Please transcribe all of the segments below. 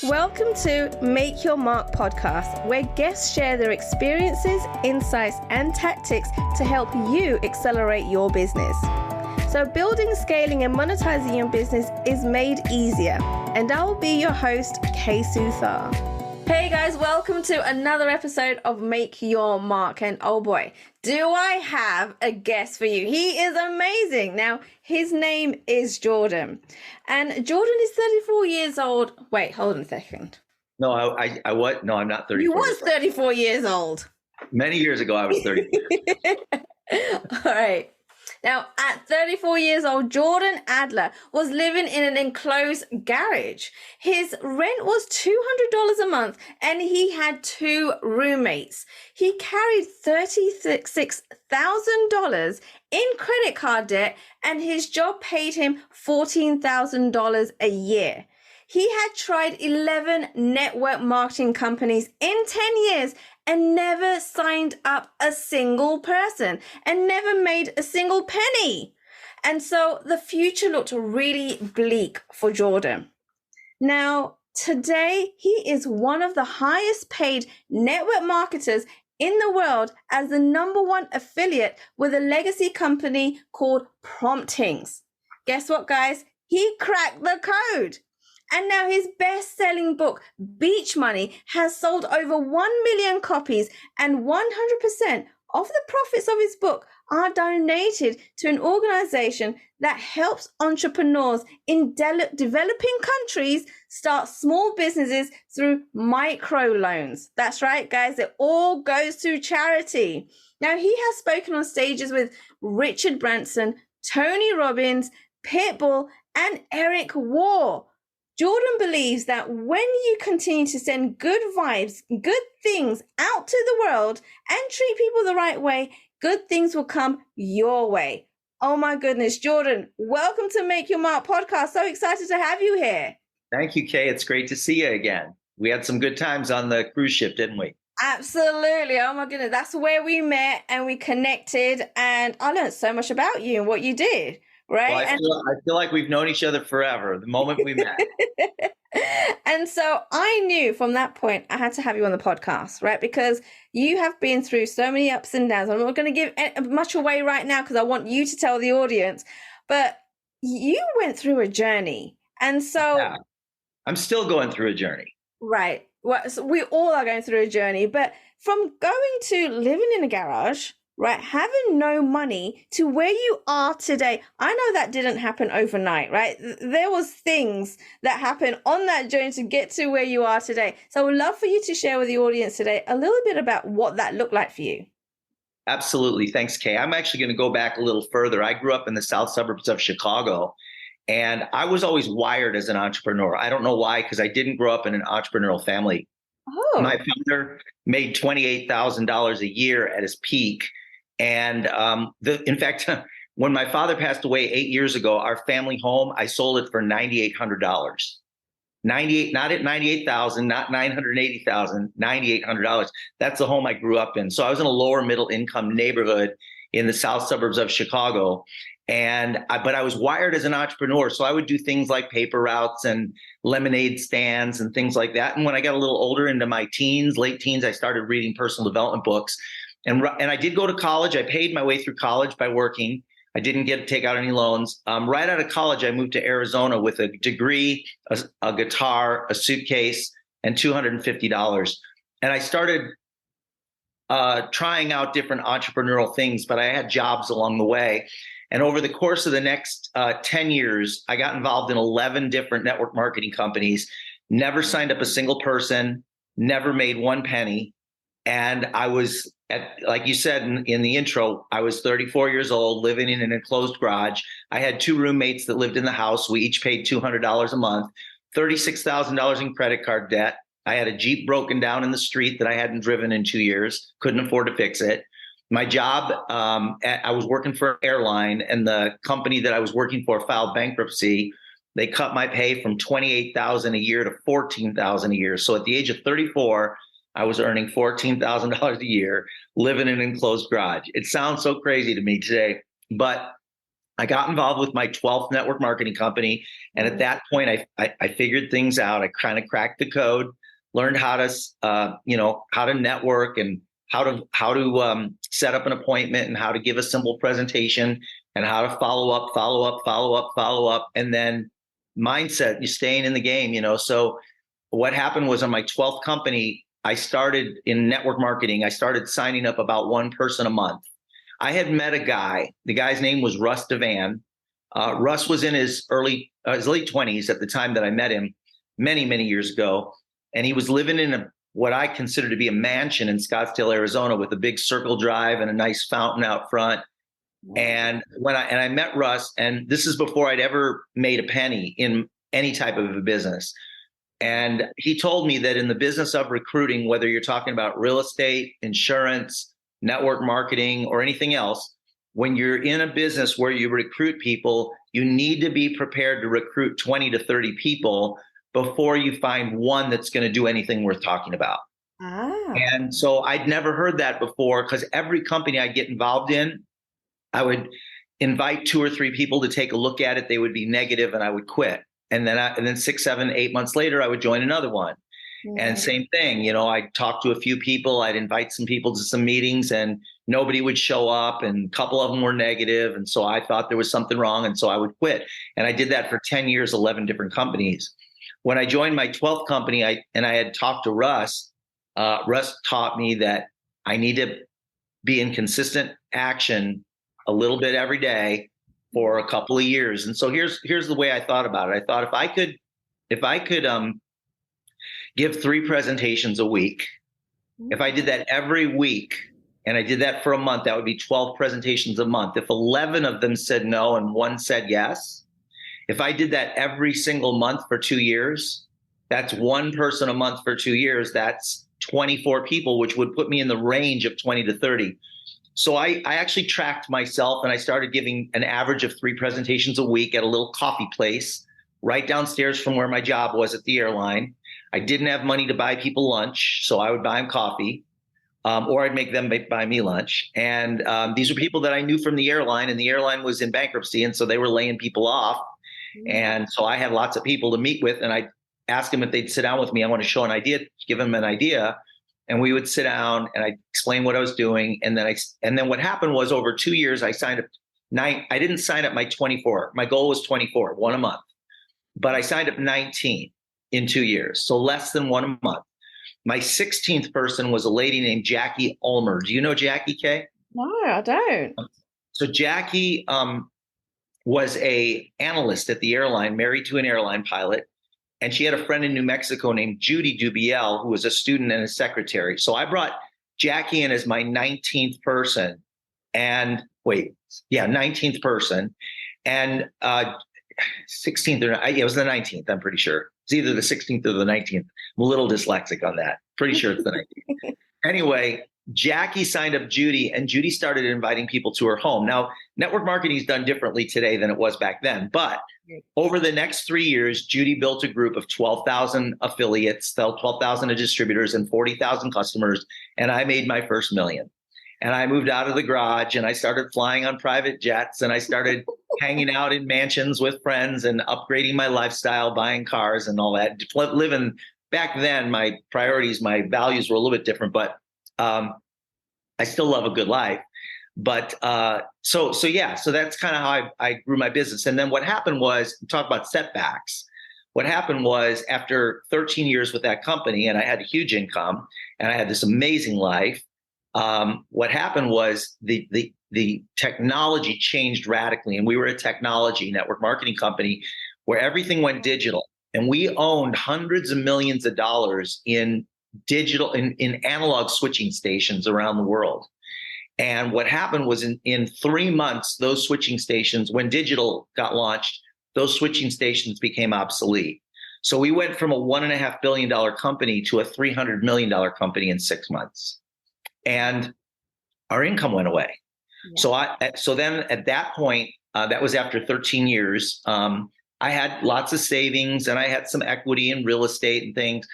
Welcome to Make Your Mark podcast, where guests share their experiences, insights, and tactics to help you accelerate your business. So building, scaling, and monetizing your business is made easier. And I will be your host, Kay Suthar. Hey guys, welcome to another episode of Make Your Mark. And oh boy, do I have a guest for you. He is amazing. Now, his name is Jordan. And Jordan is 34 years old. Wait, hold on a second. No, I what? No, I'm not 34. You was 34 years old. Many years ago, I was 34. All right. Now, at 34 years old, Jordan Adler was living in an enclosed garage. His rent was $200 a month, and he had two roommates. He carried $36,000 in credit card debt, and his job paid him $14,000 a year. He had tried 11 network marketing companies in 10 years and never signed up a single person and never made a single penny. And so the future looked really bleak for Jordan. Now, today, he is one of the highest paid network marketers in the world as the #1 affiliate with a legacy company called Promptings. Guess what, guys? He cracked the code. And now his best-selling book, Beach Money, has sold over 1 million copies, and 100% of the profits of his book are donated to an organization that helps entrepreneurs in developing countries start small businesses through microloans. That's right, guys. It all goes to charity. Now, he has spoken on stages with Richard Branson, Tony Robbins, Pitbull, and Eric Warr. Jordan believes that when you continue to send good vibes, good things out to the world and treat people the right way, good things will come your way. Oh my goodness, Jordan, welcome to Make Your Mark podcast. So excited to have you here. Thank you, Kay. It's great to see you again. We had some good times on the cruise ship, didn't we? Absolutely. Oh my goodness. That's where we met and we connected, and I learned so much about you and what you did. Right. Well, I feel like we've known each other forever, the moment we met. And so I knew from that point I had to have you on the podcast, right? Because you have been through so many ups and downs. I'm not going to give much away right now because I want you to tell the audience. But you went through a journey. And so yeah, I'm still going through a journey. Right. Well, so we all are going through a journey. But from going to living in a garage, right, having no money to where you are today, I know that didn't happen overnight, right? There was things that happened on that journey to get to where you are today. So I would love for you to share with the audience today a little bit about what that looked like for you. Absolutely. Thanks, Kay. I'm actually going to go back a little further. I grew up in the south suburbs of Chicago, and I was always wired as an entrepreneur. I don't know why, because I didn't grow up in an entrepreneurial family. Oh. My father made $28,000 a year at his peak. And in fact, when my father passed away 8 years ago, our family home, I sold it for $9,800. Not at $98,000, not $980,000, $9,800. That's the home I grew up in. So I was in a lower middle income neighborhood in the south suburbs of Chicago. But I was wired as an entrepreneur. So I would do things like paper routes and lemonade stands and things like that. And when I got a little older into my teens, late teens, I started reading personal development books. And I did go to college. I paid my way through college by working. I didn't get to take out any loans. Right out of college, I moved to Arizona with a degree, a guitar, a suitcase, and $250. And I started trying out different entrepreneurial things, but I had jobs along the way. And over the course of the next 10 years, I got involved in 11 different network marketing companies, never signed up a single person, never made one penny. And I was, like you said in the intro, I was 34 years old, living in an enclosed garage. I had two roommates that lived in the house. We each paid $200 a month, $36,000 in credit card debt. I had a Jeep broken down in the street that I hadn't driven in 2 years, couldn't afford to fix it. My job, I was working for an airline, and the company that I was working for filed bankruptcy. They cut my pay from $28,000 a year to $14,000 a year. So at the age of 34, I was earning $14,000 a year, living in an enclosed garage. It sounds so crazy to me today, but I got involved with my 12th network marketing company. And at that point, I figured things out. I kind of cracked the code, learned how to, how to network and how to set up an appointment and how to give a simple presentation and how to follow up. And then mindset, you're staying in the game, So what happened was on my 12th company, I started in network marketing. I started signing up about one person a month. I had met a guy. The guy's name was Russ Devan. Russ was in his late 20s at the time that I met him many, many years ago. And he was living in what I consider to be a mansion in Scottsdale, Arizona, with a big circle drive and a nice fountain out front. And I met Russ, and this is before I'd ever made a penny in any type of a business. And he told me that in the business of recruiting, whether you're talking about real estate, insurance, network marketing, or anything else, when you're in a business where you recruit people, you need to be prepared to recruit 20 to 30 people before you find one that's going to do anything worth talking about. And so I'd never heard that before, because every company I get involved in, I would invite 2 or 3 people to take a look at it. They would be negative and I would quit. And then 6, 7, 8 months later, I would join another one. And same thing, I'd talk to a few people, I'd invite some people to some meetings and nobody would show up and a couple of them were negative. And so I thought there was something wrong. And so I would quit. And I did that for 10 years, 11 different companies. When I joined my 12th company, I had talked to Russ. Russ taught me that I need to be in consistent action a little bit every day for a couple of years. And so here's the way I thought about it. I thought if I could give 3 presentations a week, if I did that every week and I did that for a month, that would be 12 presentations a month. If 11 of them said no and 1 said yes, if I did that every single month for 2 years, that's 1 person a month for 2 years. That's 24 people, which would put me in the range of 20 to 30. So I actually tracked myself and I started giving an average of 3 presentations a week at a little coffee place right downstairs from where my job was at the airline. I didn't have money to buy people lunch, so I would buy them coffee, or I'd make them buy me lunch. And these were people that I knew from the airline, and the airline was in bankruptcy, and so they were laying people off. And so I had lots of people to meet with, and I asked them if they'd sit down with me. I want to show an idea, give them an idea. And we would sit down and I'd explain what I was doing. And then what happened was over 2 years, I signed up 9. I didn't sign up my 24. My goal was 24, 1 a month, but I signed up 19 in 2 years. So less than 1 a month. My 16th person was a lady named Jackie Ulmer. Do you know Jackie, Kay? No, I don't. So Jackie was a analyst at the airline, married to an airline pilot. And she had a friend in New Mexico named Judy Dubiel, who was a student and a secretary. So I brought Jackie in as my 19th person. And 19th person. And 16th or it was the 19th, I'm pretty sure. It's either the 16th or the 19th. I'm a little dyslexic on that. Pretty sure it's the 19th. Anyway, Jackie signed up Judy, and Judy started inviting people to her home. Now, network marketing is done differently today than it was back then. But over the next 3 years, Judy built a group of 12,000 affiliates, 12,000 distributors, and 40,000 customers. And I made my first $1 million. And I moved out of the garage and I started flying on private jets and I started hanging out in mansions with friends and upgrading my lifestyle, buying cars and all that. Living back then, my priorities, my values were a little bit different, but I still love a good life. But so that's kind of how I grew my business. And then what happened was, talk about setbacks. What happened was after 13 years with that company, and I had a huge income and I had this amazing life. What happened was the technology changed radically, and we were a technology network marketing company where everything went digital, and we owned hundreds of millions of dollars in digital, in analog switching stations around the world. And what happened was in 3 months, those switching stations, when digital got launched, those switching stations became obsolete. So we went from a $1.5 billion company to a $300 million company in 6 months. And our income went away. Yeah. So then at that point, that was after 13 years, I had lots of savings and I had some equity in real estate and things.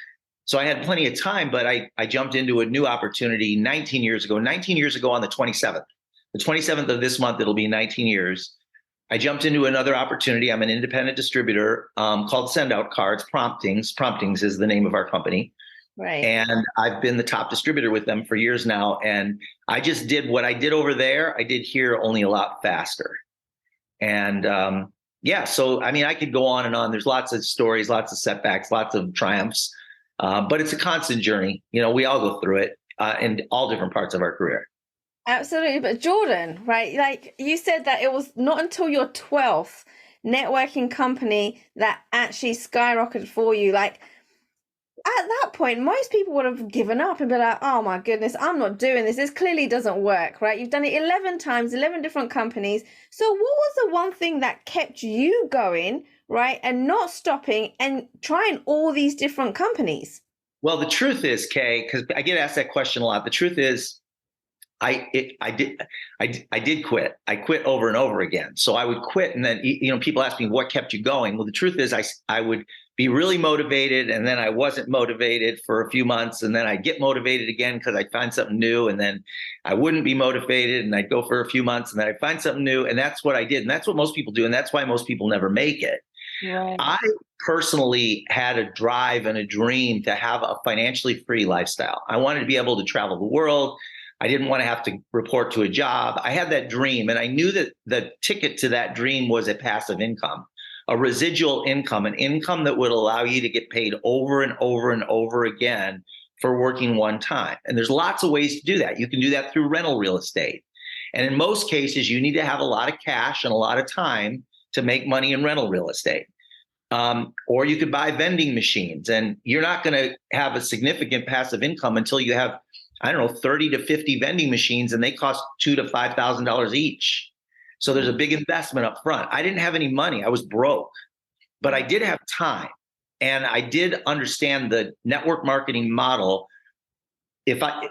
So I had plenty of time, but I jumped into a new opportunity 19 years ago on the 27th. The 27th of this month, it'll be 19 years. I jumped into another opportunity. I'm an independent distributor called Send Out Cards, Promptings. Promptings is the name of our company. Right. And I've been the top distributor with them for years now. And I just did what I did over there, I did here only a lot faster. And yeah, so I mean, I could go on and on. There's lots of stories, lots of setbacks, lots of triumphs, but it's a constant journey. You know, we all go through it in all different parts of our career. Absolutely. But Jordan, right? Like you said that it was not until your 12th networking company that actually skyrocketed for you. Like at that point, most people would have given up and be like, oh my goodness, I'm not doing this. This clearly doesn't work, right? You've done it 11 times, 11 different companies. So what was the one thing that kept you going, right? And not stopping and trying all these different companies? Well, the truth is, Kay, because I get asked that question a lot. The truth is, I did quit. I quit over and over again. So I would quit, and then people ask me what kept you going. Well, the truth is, I would be really motivated, and then I wasn't motivated for a few months, and then I'd get motivated again because I'd find something new, and then I wouldn't be motivated, and I'd go for a few months, and then I'd find something new, and that's what I did, and that's what most people do, and that's why most people never make it. Right. I personally had a drive and a dream to have a financially free lifestyle. I wanted to be able to travel the world. I didn't want to have to report to a job. I had that dream, and I knew that the ticket to that dream was a passive income, a residual income, an income that would allow you to get paid over and over and over again for working one time. And there's lots of ways to do that. You can do that through rental real estate. And in most cases, you need to have a lot of cash and a lot of time to make money in rental real estate. Or you could buy vending machines, and you're not going to have a significant passive income until you have, I don't know, 30 to 50 vending machines, and they cost $2,000 to $5,000 each. So there's a big investment up front. I didn't have any money. I was broke, but I did have time. And I did understand the network marketing model.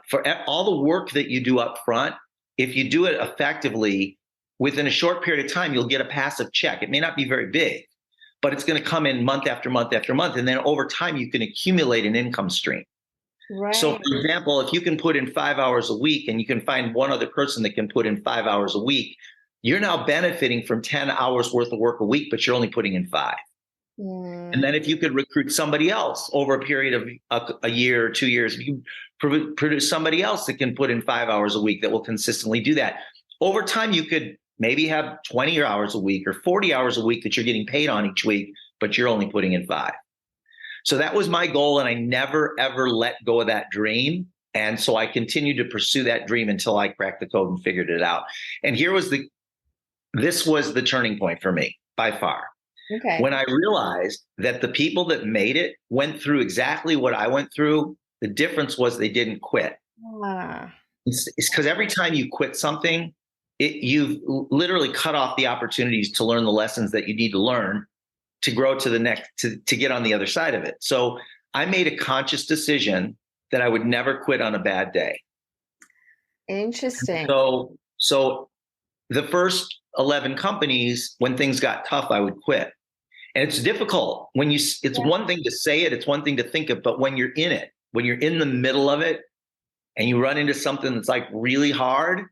For all the work that you do up front, if you do it effectively, within a short period of time, you'll get a passive check. It may not be very big, but it's going to come in month after month after month. And then over time, you can accumulate an income stream. Right. So, for example, if you can put in 5 hours a week and you can find one other person that can put in 5 hours a week, you're now benefiting from 10 hours worth of work a week, but you're only putting in 5. And then if you could recruit somebody else over a period of a year or 2 years, if you produce somebody else that can put in 5 hours a week that will consistently do that, over time, you could maybe have 20 hours a week or 40 hours a week that you're getting paid on each week, but you're only putting in 5. So that was my goal, and I never, ever let go of that dream. And so I continued to pursue that dream until I cracked the code and figured it out. And this was the turning point for me by far. Okay. When I realized that the people that made it went through exactly what I went through, the difference was they didn't quit. It's because every time you quit something, you've literally cut off the opportunities to learn the lessons that you need to learn to grow to the next, to get on the other side of it. So I made a conscious decision that I would never quit on a bad day. Interesting. So the first 11 companies, when things got tough, I would quit. And it's difficult it's one thing to say it, it's one thing to think it, but when you're in it, when you're in the middle of it and you run into something that's like really hard,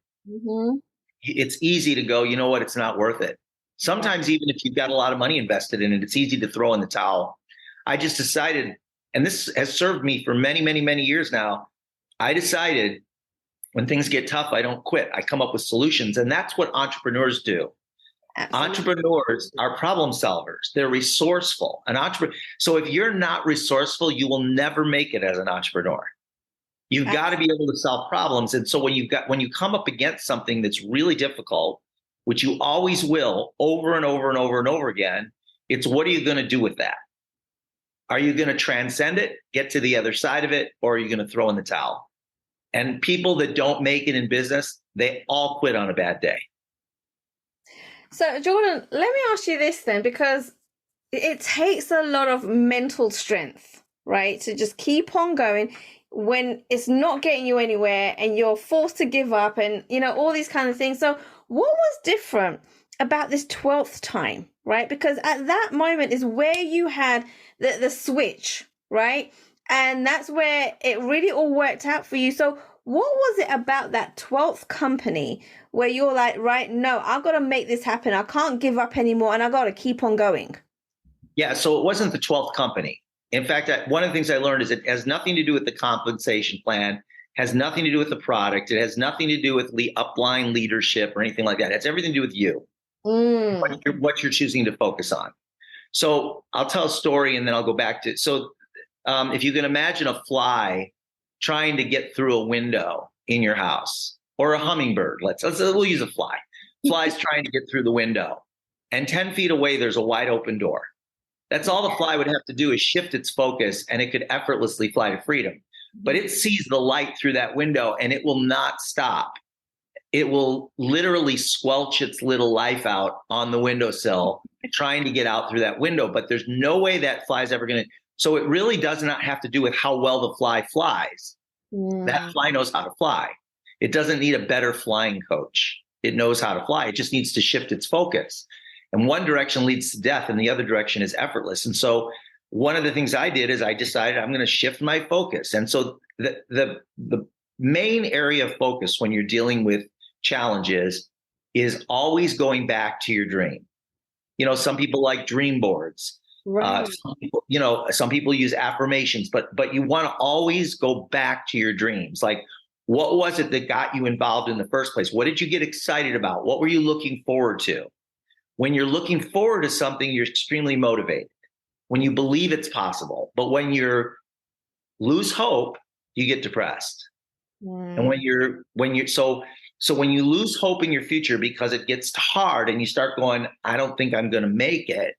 it's easy to go, you know what, it's not worth it. Sometimes even if you've got a lot of money invested in it, it's easy to throw in the towel. I just decided, and this has served me for many, many, many years now. I decided when things get tough, I don't quit. I come up with solutions. And that's what entrepreneurs do. Absolutely. Entrepreneurs are problem solvers. They're resourceful. So if you're not resourceful, you will never make it as an entrepreneur. You've got to be able to solve problems. And so when you come up against something that's really difficult, which you always will over and over and over and over again, it's what are you going to do with that? Are you going to transcend it, get to the other side of it, or are you going to throw in the towel? And people that don't make it in business, they all quit on a bad day. So Jordan, let me ask you this then, because it takes a lot of mental strength, right? To just keep on going when it's not getting you anywhere and you're forced to give up and, all these kind of things. So what was different about this 12th time, right? Because at that moment is where you had the switch, right? And that's where it really all worked out for you. So What was it about that 12th company where you're like, right, no, I've got to make this happen. I can't give up anymore and I got to keep on going? Yeah, so it wasn't the 12th company. In fact, one of the things I learned is it has nothing to do with the compensation plan, has nothing to do with the product. It has nothing to do with upline leadership or anything like that. It has everything to do with you, Mm. what you're choosing to focus on. So I'll tell a story and then I'll go back to, if you can imagine a fly trying to get through a window in your house, or a hummingbird, we'll use a fly. Fly's trying to get through the window, and 10 feet away, there's a wide open door. That's all the fly would have to do is shift its focus and it could effortlessly fly to freedom. But it sees the light through that window and it will not stop. It will literally squelch its little life out on the windowsill, trying to get out through that window. But there's no way that fly's ever going to. So it really does not have to do with how well the fly flies. That fly knows how to fly. It doesn't need a better flying coach. It knows how to fly. It just needs to shift its focus. And one direction leads to death and the other direction is effortless. And so one of the things I did is I decided I'm going to shift my focus. And so the main area of focus when you're dealing with challenges is always going back to your dream. Some people like dream boards. Right. Some people use affirmations, but you want to always go back to your dreams. Like, what was it that got you involved in the first place? What did you get excited about? What were you looking forward to? When you're looking forward to something, you're extremely motivated. When you believe it's possible, but when you lose hope, you get depressed. And when you lose hope in your future because it gets hard and you start going, I don't think I'm going to make it.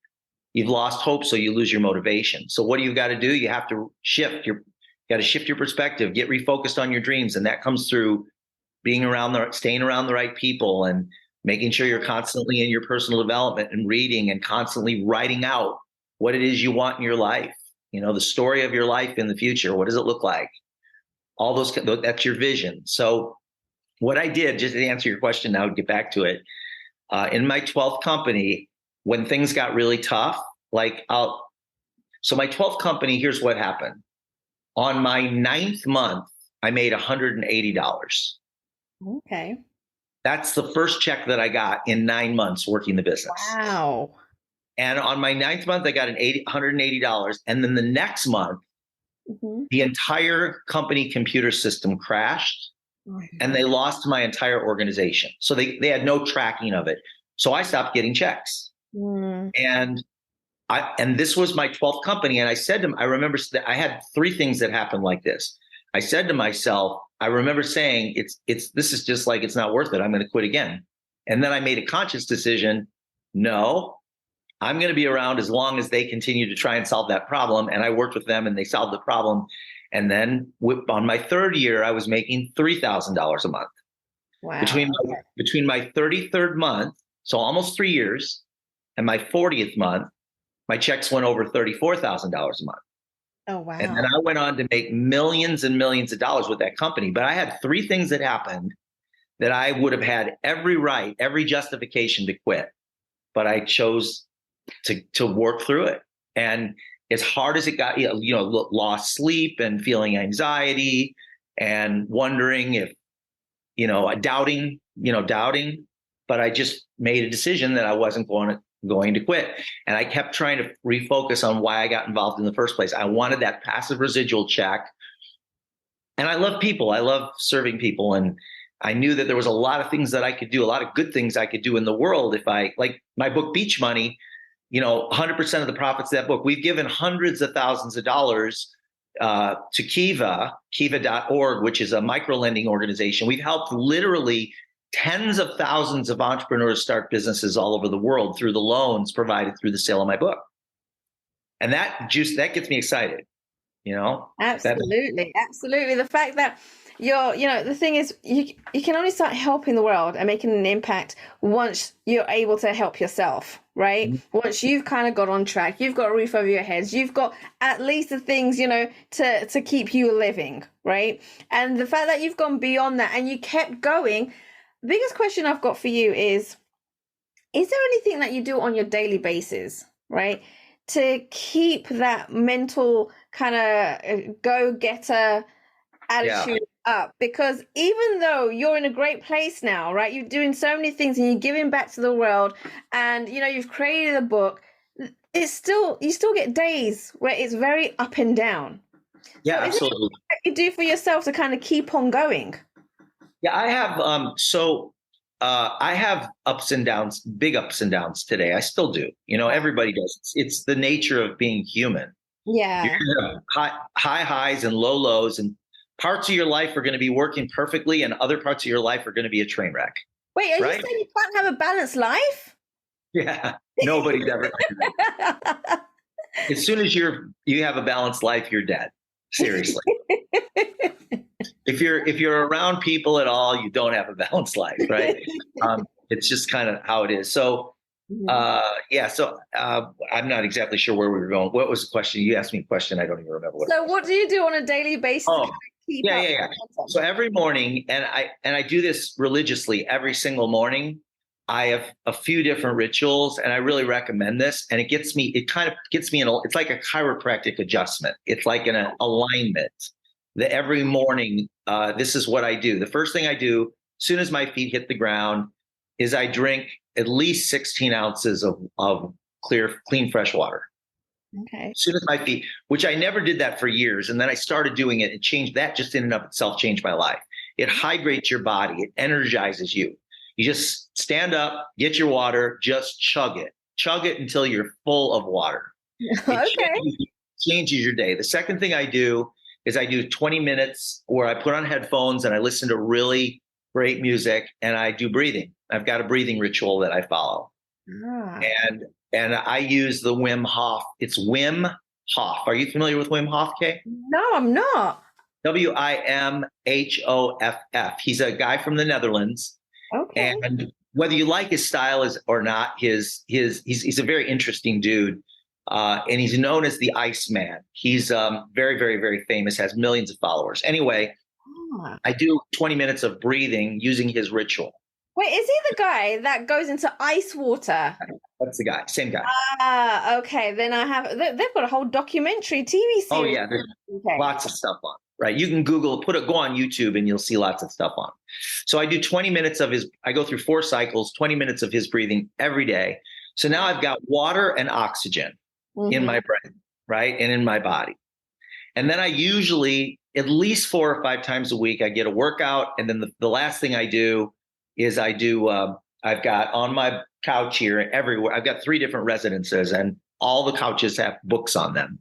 You've lost hope, so you lose your motivation. So what do you got to do? You have to shift your perspective, get refocused on your dreams. And that comes through staying around the right people and making sure you're constantly in your personal development and reading and constantly writing out what it is you want in your life. The story of your life in the future. What does it look like? All that's your vision. So what I did, just to answer your question now, get back to it. In my 12th company, when things got really tough, so my 12th company, here's what happened. On my 9th month, I made $180. Okay. That's the first check that I got in 9 months working the business. Wow. And on my 9th month, I got $180. And then the next month, the entire company computer system crashed and they lost my entire organization. So they had no tracking of it. So I stopped getting checks. And this was my 12th company. And I said to him, I remember that I had 3 things that happened like this. I said to myself, I remember saying, this is just like, it's not worth it. I'm going to quit again. And then I made a conscious decision. No, I'm going to be around as long as they continue to try and solve that problem. And I worked with them and they solved the problem. And then on my 3rd year, I was making $3,000 a month. Wow. Between my 33rd month, so almost 3 years, and my 40th month, my checks went over $34,000 a month. Oh, wow. And then I went on to make millions and millions of dollars with that company. But I had 3 things that happened that I would have had every justification to quit. But I chose to work through it. And as hard as it got, lost sleep and feeling anxiety and wondering if, doubting. But I just made a decision that I wasn't going to quit. And I kept trying to refocus on why I got involved in the first place. I wanted that passive residual check. And I love people. I love serving people. And I knew that there was a lot of things that I could do, a lot of good things I could do in the world. If like my book, Beach Money, 100% of the profits of that book, we've given hundreds of thousands of dollars to kiva.org, which is a micro lending organization. We've helped literally tens of thousands of entrepreneurs start businesses all over the world through the loans provided through the sale of my book. And that gets me excited, Absolutely. Absolutely. The fact that the thing is, you can only start helping the world and making an impact once you're able to help yourself, right? Once you've kind of got on track, you've got a roof over your heads, you've got at least the things, to keep you living, right? And the fact that you've gone beyond that and you kept going. Biggest question I've got for you is there anything that you do on your daily basis, right, to keep that mental kind of go-getter attitude up, because even though you're in a great place now, right? You're doing so many things and you're giving back to the world, and you've created a book. It's still, you still get days where it's very up and down. Yeah, So is it absolutely. what you do for yourself to kind of keep on going? Yeah, I have I have ups and downs, big ups and downs today. I still do. Everybody does. It's the nature of being human. You're Yeah. going to have high highs and low lows, and parts of your life are going to be working perfectly, and other parts of your life are going to be a train wreck. Wait, are you Right? saying you can't have a balanced life? Yeah. Nobody's ever. As soon as you have a balanced life, you're dead. Seriously. If you're around people at all, you don't have a balanced life, right? It's just kind of how it is. So yeah. So I'm not exactly sure where we were going. What was the question? You asked me a question. I don't even remember what. So what do you do on a daily basis to Oh, kind of keep yeah, up? yeah, yeah. So every morning, and I do this religiously every single morning. I have a few different rituals, and I really recommend this. And it kind of gets me it's like a chiropractic adjustment. It's like an alignment that every morning, this is what I do. The first thing I do, as soon as my feet hit the ground, is I drink at least 16 ounces of clean, fresh water. Okay. As soon as my feet, which I never did that for years. And then I started doing it. It changed that, just in and of itself changed my life. It hydrates your body. It energizes you. You just stand up, get your water, just chug it until you're full of water. Okay. Changes your day. The second thing I do is I do 20 minutes where I put on headphones and I listen to really great music, and I do breathing. I've got a breathing ritual that I follow. Ah. And I use the Wim Hof. It's Wim Hof. Are you familiar with Wim Hof, Kay? No, I'm not. Wimhoff. He's a guy from the Netherlands. Okay. And whether you like his style or not, he's a very interesting dude. And he's known as the Iceman. He's very, very, very famous, has millions of followers. Anyway, I do 20 minutes of breathing using his ritual. Wait, is he the guy that goes into ice water? That's the guy, same guy. Ah, okay. Then they've got a whole documentary TV series. Oh yeah, there's lots of stuff on. Right. You can Google, go on YouTube, and you'll see lots of stuff on. So I do 20 minutes I go through 4 cycles, 20 minutes of his breathing every day. So now I've got water and oxygen in my brain, right? And in my body. And then I usually, at least 4 or 5 times a week, I get a workout. And then the last thing I do is I've got on my couch here everywhere, I've got 3 different residences, and all the couches have books on them.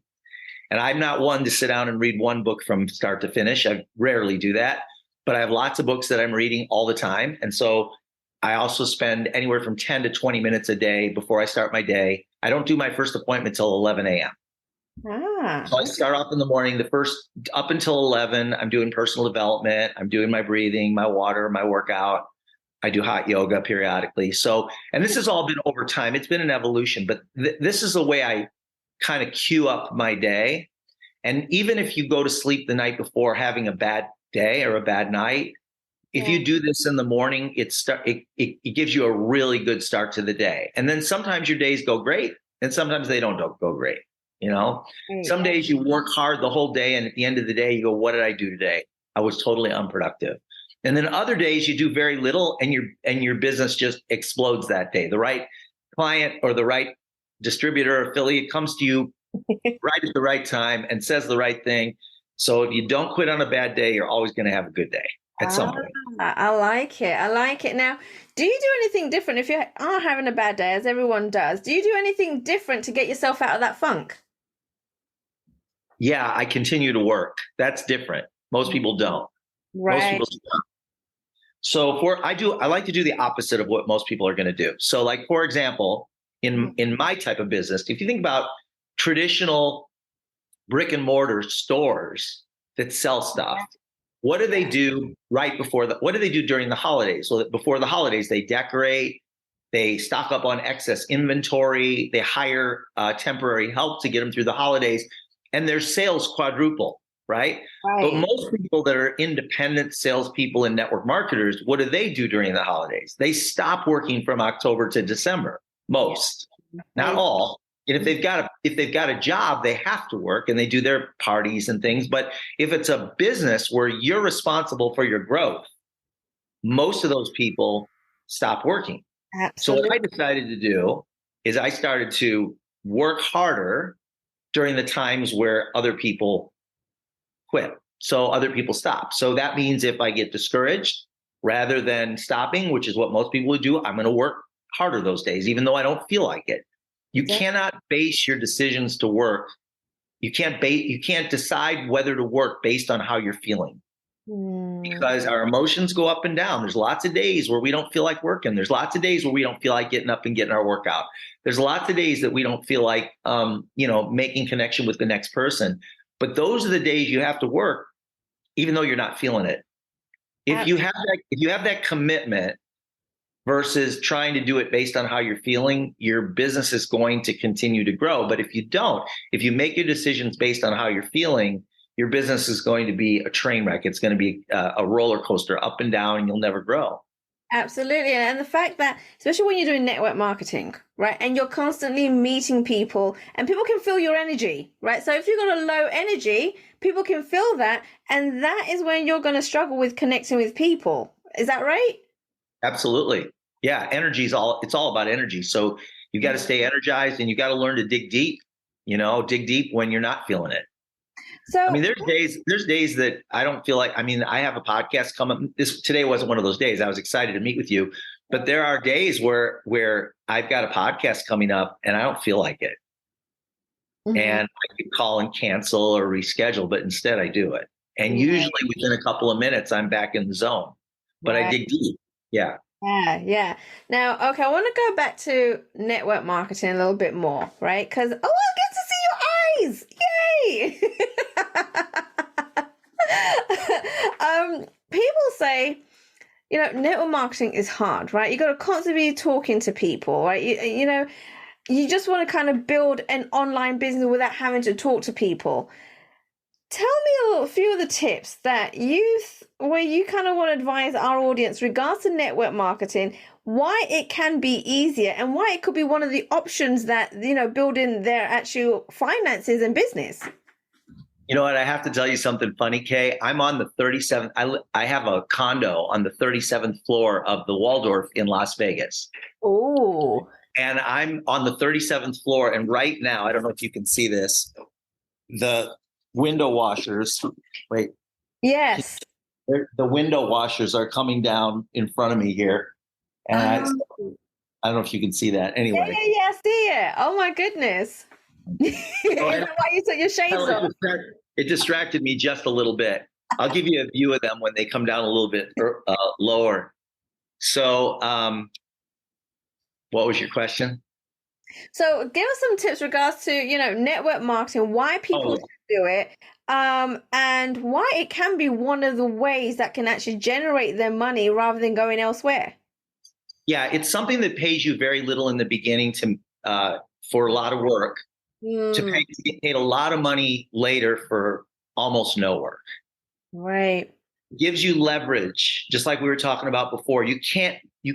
And I'm not one to sit down and read one book from start to finish. I rarely do that, but I have lots of books that I'm reading all the time. And so I also spend anywhere from 10 to 20 minutes a day before I start my day. I don't do my first appointment till 11 a.m. So I start off in the morning, up until 11, I'm doing personal development. I'm doing my breathing, my water, my workout. I do hot yoga periodically. So, and this has all been over time. It's been an evolution, but this is the way I kind of cue up my day. And even if you go to sleep the night before having a bad day or a bad night, if you do this in the morning, it gives you a really good start to the day. And then sometimes your days go great, and sometimes they don't go great. Some days you work hard the whole day, and at the end of the day, you go, what did I do today? I was totally unproductive. And then other days you do very little, and your business just explodes that day. The right client or the right distributor or affiliate comes to you right at the right time and says the right thing. So if you don't quit on a bad day, you're always going to have a good day at some point. I like it. I like it. Now, do you do anything different if you are having a bad day, as everyone does? Do you do anything different to get yourself out of that funk? Yeah, I continue to work. That's different. Most people don't. Right. Most people don't. So I like to do the opposite of what most people are going to do. So like, for example, in my type of business, if you think about traditional brick and mortar stores that sell stuff, what do they do what do they do during the holidays? So that before the holidays, they decorate, they stock up on excess inventory, they hire temporary help to get them through the holidays, and their sales quadruple, right? But most people that are independent salespeople and network marketers, what do they do during the holidays? They stop working from October to December, most, not all. And if they've got a job, they have to work and they do their parties and things. But if it's a business where you're responsible for your growth, most of those people stop working. So Absolutely. what I decided to do is I started to work harder during the times where other people quit. So other people stop. So that means if I get discouraged, rather than stopping, which is what most people would do, I'm going to work harder those days, even though I don't feel like it. You cannot base your decisions to work. You can't decide whether to work based on how you're feeling, because our emotions go up and down. There's lots of days where we don't feel like working. There's lots of days where we don't feel like getting up and getting our workout. There's lots of days that we don't feel like, making connection with the next person. But those are the days you have to work, even though you're not feeling it. If you have that commitment versus trying to do it based on how you're feeling, your business is going to continue to grow. But if you don't, if you make your decisions based on how you're feeling, your business is going to be a train wreck. It's going to be a roller coaster up and down, and you'll never grow. Absolutely. And the fact that, especially when you're doing network marketing, right, and you're constantly meeting people and people can feel your energy, right? So if you've got a low energy, people can feel that. And that is when you're going to struggle with connecting with people. Is that right? Absolutely. Yeah. It's all about energy. So you got to stay energized, and you got to learn to dig deep, dig deep when you're not feeling it. So there's days that I don't feel like, I have a podcast coming. Today wasn't one of those days. I was excited to meet with you, but there are days where I've got a podcast coming up and I don't feel like it. And I could call and cancel or reschedule, but instead I do it. And usually within a couple of minutes, I'm back in the zone, but I dig deep. Yeah. Yeah. Now, okay, I want to go back to network marketing a little bit more, right? Because, I get to see your eyes. Yay! People say, network marketing is hard, right? You got to constantly be talking to people, right? You just want to kind of build an online business without having to talk to people. Tell me a few of the tips that where you kind of want to advise our audience regards to network marketing, why it can be easier and why it could be one of the options that, build in their actual finances and business. You know what? I have to tell you something funny, Kay. I'm on the 37th. I have a condo on the 37th floor of the Waldorf in Las Vegas. Oh. And I'm on the 37th floor. And right now, I don't know if you can see this, the window washers. Wait. Yes. The window washers are coming down in front of me here. And I don't know if you can see that. Anyway. Yeah, I see it. Oh, my goodness. Is that why you took your shades off? It distracted me just a little bit. I'll give you a view of them when they come down a little bit lower. So what was your question? So give us some tips regards to, network marketing, why people should do it, and why it can be one of the ways that can actually generate their money rather than going elsewhere. Yeah, it's something that pays you very little in the beginning for a lot of work. To get paid a lot of money later for almost no work. Right. It gives you leverage, just like we were talking about before. You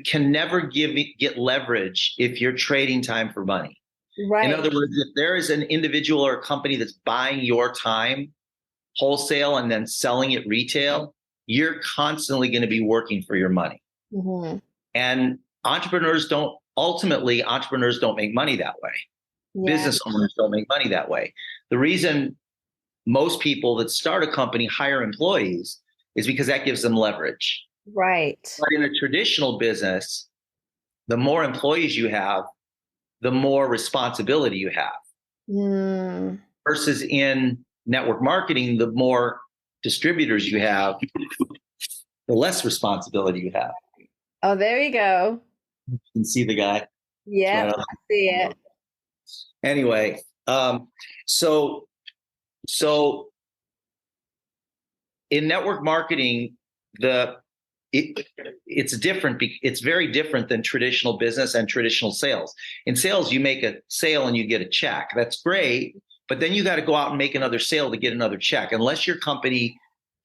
can never get leverage if you're trading time for money. Right. In other words, if there is an individual or a company that's buying your time wholesale and then selling it retail, you're constantly going to be working for your money. And entrepreneurs don't make money that way. Yeah. Business owners don't make money that way. The reason most people that start a company hire employees is because that gives them leverage. Right. But in a traditional business, the more employees you have, the more responsibility you have. Versus in network marketing, the more distributors you have, the less responsibility you have. Oh, there you go. You can see the guy. Yeah, I see it. Anyway, so in network marketing, it's different. It's very different than traditional business and traditional sales. In sales, you make a sale and you get a check. That's great, but then you got to go out and make another sale to get another check. Unless your company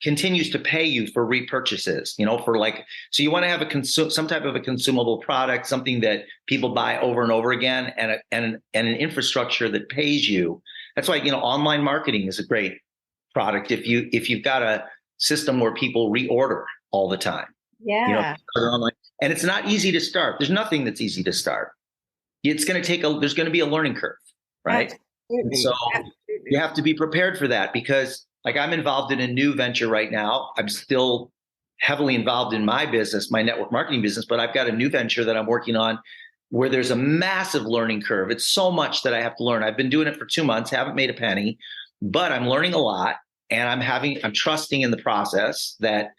continues to pay you for repurchases, for like, so you want to have some type of a consumable product, something that people buy over and over again, and an infrastructure that pays you. That's why, online marketing is a great product if you've got a system where people reorder all the time. Yeah. And it's not easy to start. There's nothing that's easy to start. It's going to there's going to be a learning curve, right? Absolutely. So Absolutely. you have to be prepared for that, because like I'm involved in a new venture right now. I'm still heavily involved in my business, my network marketing business, but I've got a new venture that I'm working on where there's a massive learning curve. It's so much that I have to learn. I've been doing it for 2 months, haven't made a penny, but I'm learning a lot, and I'm trusting in the process that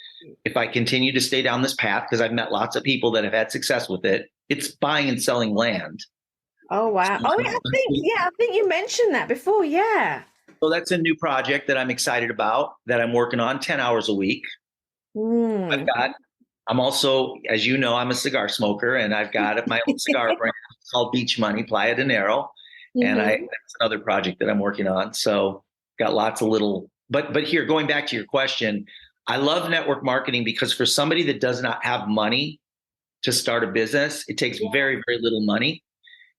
if I continue to stay down this path, because I've met lots of people that have had success with it, it's buying and selling land. Oh, wow. So, Oh, I think you mentioned that before. Yeah. So that's a new project that I'm excited about, that I'm working on 10 hours a week. I'm also, as you know, I'm a cigar smoker, and I've got my own cigar brand called Beach Money, Playa de Nero. And that's another project that I'm working on. So got lots of little, but here, going back to your question, I love network marketing because for somebody that does not have money to start a business, it takes very, very little money.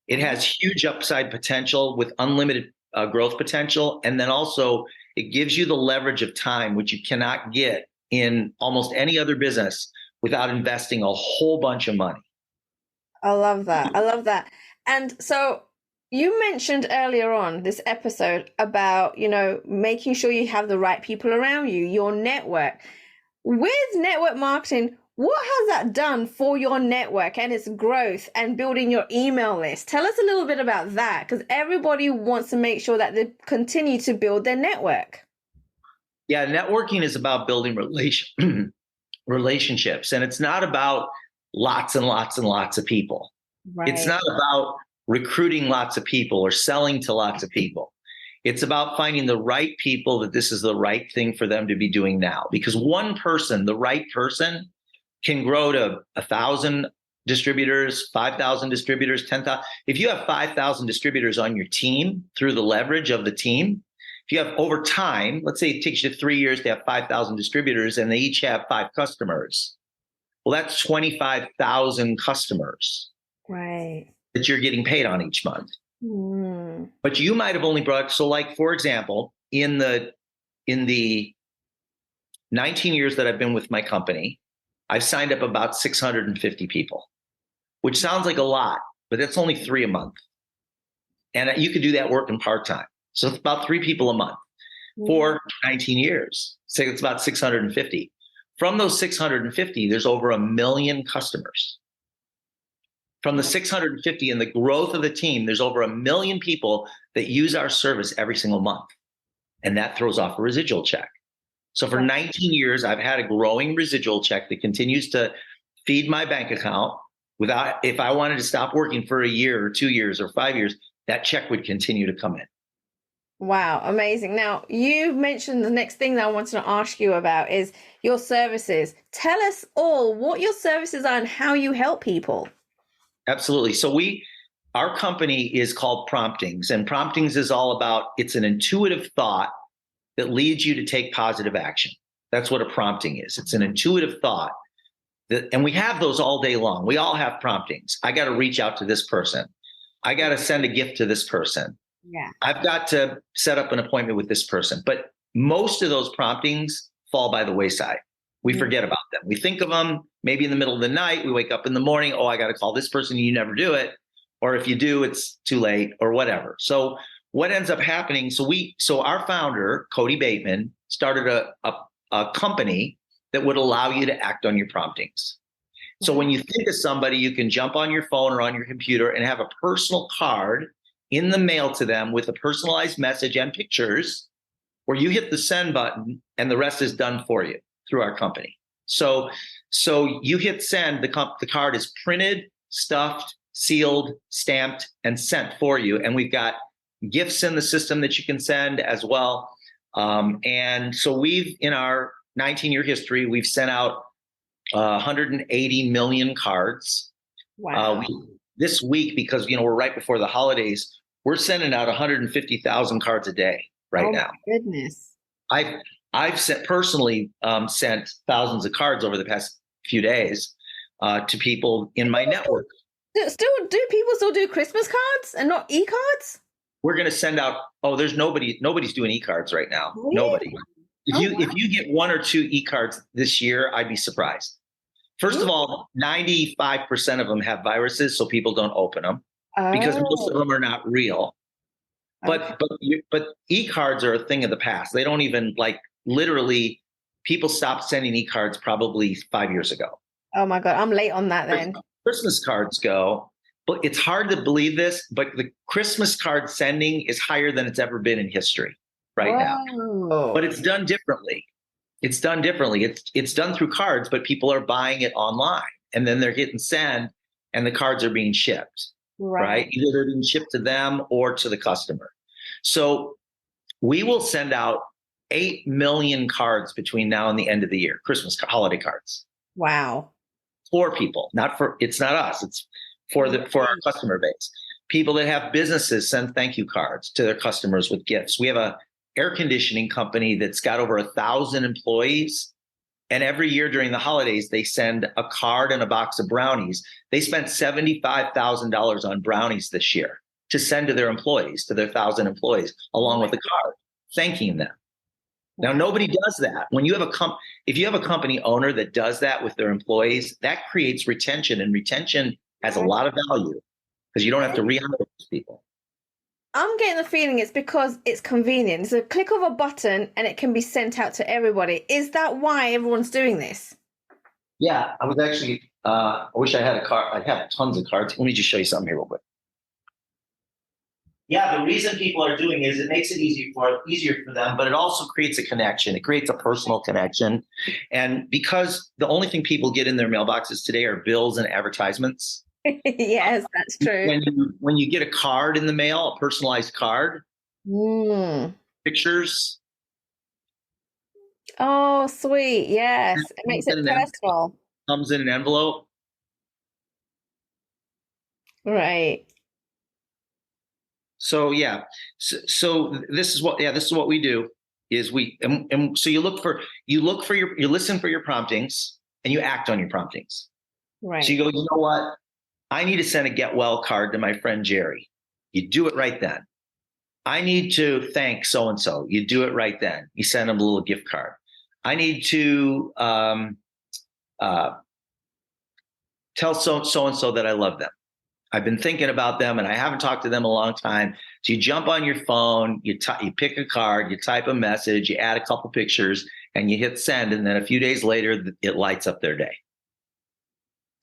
It has huge upside potential with unlimited growth potential. And then also it gives you the leverage of time, which you cannot get in almost any other business without investing a whole bunch of money. I love that. And so you mentioned earlier on this episode about, making sure you have the right people around you, your network. With network marketing, what has that done for your network and its growth and building your email list? Tell us a little bit about that, because everybody wants to make sure that they continue to build their network. Yeah, networking is about building relationships, and it's not about lots and lots and lots of people. Right. It's not about recruiting lots of people or selling to lots of people. It's about finding the right people that this is the right thing for them to be doing now. Because one person, the right person, can grow to 1,000 distributors, 5,000 distributors, 10,000. If you have 5,000 distributors on your team through the leverage of the team, if you have over time, let's say it takes you 3 years to have 5,000 distributors and they each have 5 customers. Well, that's 25,000 customers. Right. That you're getting paid on each month. But you might have only brought, so like, for example, in the 19 years that I've been with my company, I've signed up about 650 people, which sounds like a lot, but that's only 3 a month. And you could do that working part-time. So it's about 3 people a month for 19 years. So it's about 650. From those 650, there's over 1 million customers. From the 650 and the growth of the team, there's over 1 million people that use our service every single month. And that throws off a residual check. So for 19 years, I've had a growing residual check that continues to feed my bank account. If I wanted to stop working for a year or 2 years or 5 years, that check would continue to come in. Wow, amazing. Now, you mentioned the next thing that I wanted to ask you about is your services. Tell us all what your services are and how you help people. Absolutely. So our company is called Promptings, and Promptings is all about, it's an intuitive thought that leads you to take positive action. That's what a prompting is. It's an intuitive thought and we have those all day long. We all have promptings. I got to reach out to this person. I got to send a gift to this person. Yeah. I've got to set up an appointment with this person. But most of those promptings fall by the wayside. We forget about them. We think of them maybe in the middle of the night. We wake up in the morning. Oh, I got to call this person. You never do it. Or if you do, it's too late or whatever. So what ends up happening? So our founder, Cody Bateman, started a company that would allow you to act on your promptings. So when you think of somebody, you can jump on your phone or on your computer and have a personal card in the mail to them with a personalized message and pictures, where you hit the send button and the rest is done for you through our company. So you hit send, the card is printed, stuffed, sealed, stamped, and sent for you. And we've got gifts in the system that you can send as well. And so in our 19-year history, we've sent out 180 million cards. Wow. This week, because we're right before the holidays, we're sending out 150,000 cards a day now. Goodness. I I've personally sent thousands of cards over the past few days to people in my network. Do people still do Christmas cards and not e-cards? We're going to send out. Oh, there's nobody's doing e-cards right now. Really? Nobody. If you get 1 or 2 e-cards this year, I'd be surprised. First of all, 95% of them have viruses, so people don't open them because most of them are not real. But e-cards are a thing of the past. They don't even literally. People stopped sending e-cards probably 5 years ago. Oh my God, I'm late on that then. Christmas cards go, but it's hard to believe this, but the Christmas card sending is higher than it's ever been in history now. But it's done differently. It's done through cards, but people are buying it online and then they're hitting send and the cards are being shipped, right? Either they're being shipped to them or to the customer. So we will send out 8 million cards between now and the end of the year, Christmas holiday cards. Wow. For people, it's not us. It's for our customer base. People that have businesses send thank you cards to their customers with gifts. We have a air conditioning company that's got over 1,000 employees. And every year during the holidays, they send a card and a box of brownies. They spent $75,000 on brownies this year to send to their employees, to their 1,000 employees, along with a card, thanking them. Now, nobody does that. When you have if you have a company owner that does that with their employees, that creates retention, and retention has a lot of value because you don't have to re-hire those people. I'm getting the feeling it's because it's convenient. It's a click of a button and it can be sent out to everybody. Is that why everyone's doing this? Yeah, I was actually, I wish I had a card. I have tons of cards. Let me just show you something here real quick. Yeah, the reason people are doing it is it makes it easier for them, but it also creates a connection. It creates a personal connection. And because the only thing people get in their mailboxes today are bills and advertisements. Yes, that's true. When you get a card in the mail, a personalized card, pictures. Oh, sweet. Yes. It makes it personal. Comes in an envelope. Right. So yeah, so this is what we do is so you listen for your promptings and you act on your promptings. Right. So you go, you know what? I need to send a get well card to my friend Jerry. You do it right then. I need to thank so and so. You do it right then. You send them a little gift card. I need to tell so and so that I love them. I've been thinking about them and I haven't talked to them in a long time. So you jump on your phone, you pick a card, you type a message, you add a couple pictures and you hit send. And then a few days later, it lights up their day.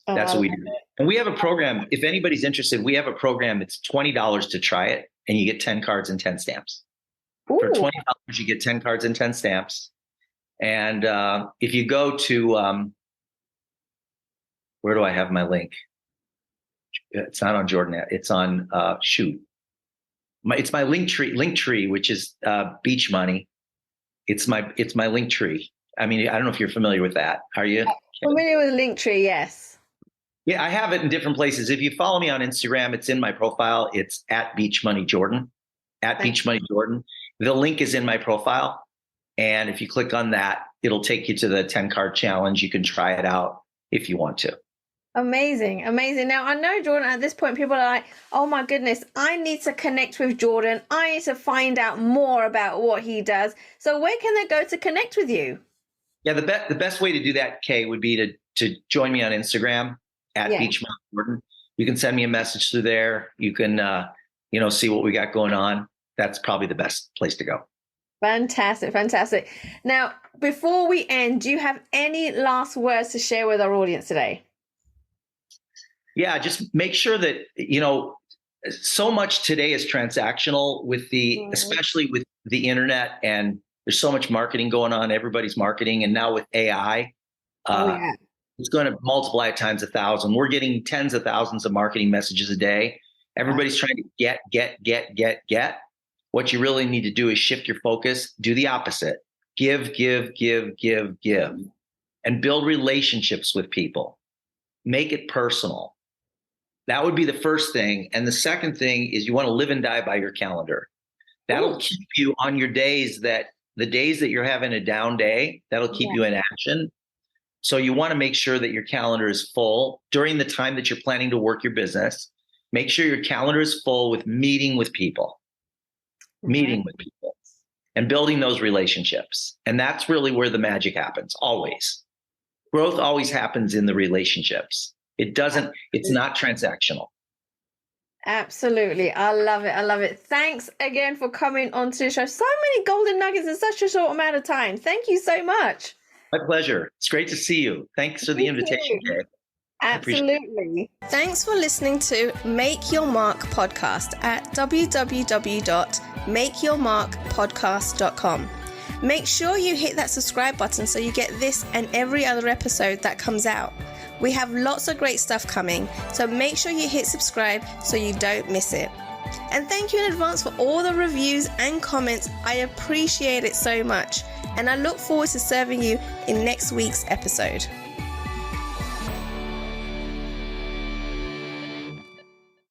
That's what we do. And we have a program. If anybody's interested, we have a program. It's $20 to try it and you get 10 cards and 10 stamps. Ooh. For $20, you get 10 cards and 10 stamps. And if you go to, where do I have my link? It's not on Jordan. It's on it's my link tree, which is Beach Money. It's my link tree. I mean, I don't know if you're familiar with that. Are you familiar with Linktree? Yes. Yeah, I have it in different places. If you follow me on Instagram, it's in my profile. It's at Beach Money Jordan. Beach Money Jordan. The link is in my profile, and if you click on that, it'll take you to the 10 card challenge. You can try it out if you want to. Amazing. Now, I know, Jordan, at this point, people are like, oh my goodness, I need to connect with Jordan. I need to find out more about what he does. So where can they go to connect with you? Yeah, the best way to do that, Kay, would be to join me on Instagram at Beach Money Jordan. You can send me a message through there. You can, see what we got going on. That's probably the best place to go. Fantastic. Now, before we end, do you have any last words to share with our audience today? Yeah, just make sure that, so much today is transactional especially with the internet, and there's so much marketing going on. Everybody's marketing. And now with AI, it's going to multiply it times 1,000. We're getting tens of thousands of marketing messages a day. Everybody's trying to get. What you really need to do is shift your focus, do the opposite, give, and build relationships with people. Make it personal. That would be the first thing. And the second thing is you want to live and die by your calendar. That'll keep you on your days that the days that you're having a down day, that'll keep you in action. So you want to make sure that your calendar is full during the time that you're planning to work your business. Make sure your calendar is full with meeting with people, and building those relationships. And that's really where the magic happens, always. Growth always happens in the relationships. It's not transactional. Absolutely. I love it. I love it. Thanks again for coming on to the show. So many golden nuggets in such a short amount of time. Thank you so much. My pleasure. It's great to see you. Thanks for the invitation, Dave. Absolutely. Thanks for listening to Make Your Mark podcast at www.makeyourmarkpodcast.com. Make sure you hit that subscribe button so you get this and every other episode that comes out. We have lots of great stuff coming, so make sure you hit subscribe so you don't miss it. And thank you in advance for all the reviews and comments. I appreciate it so much, and I look forward to serving you in next week's episode.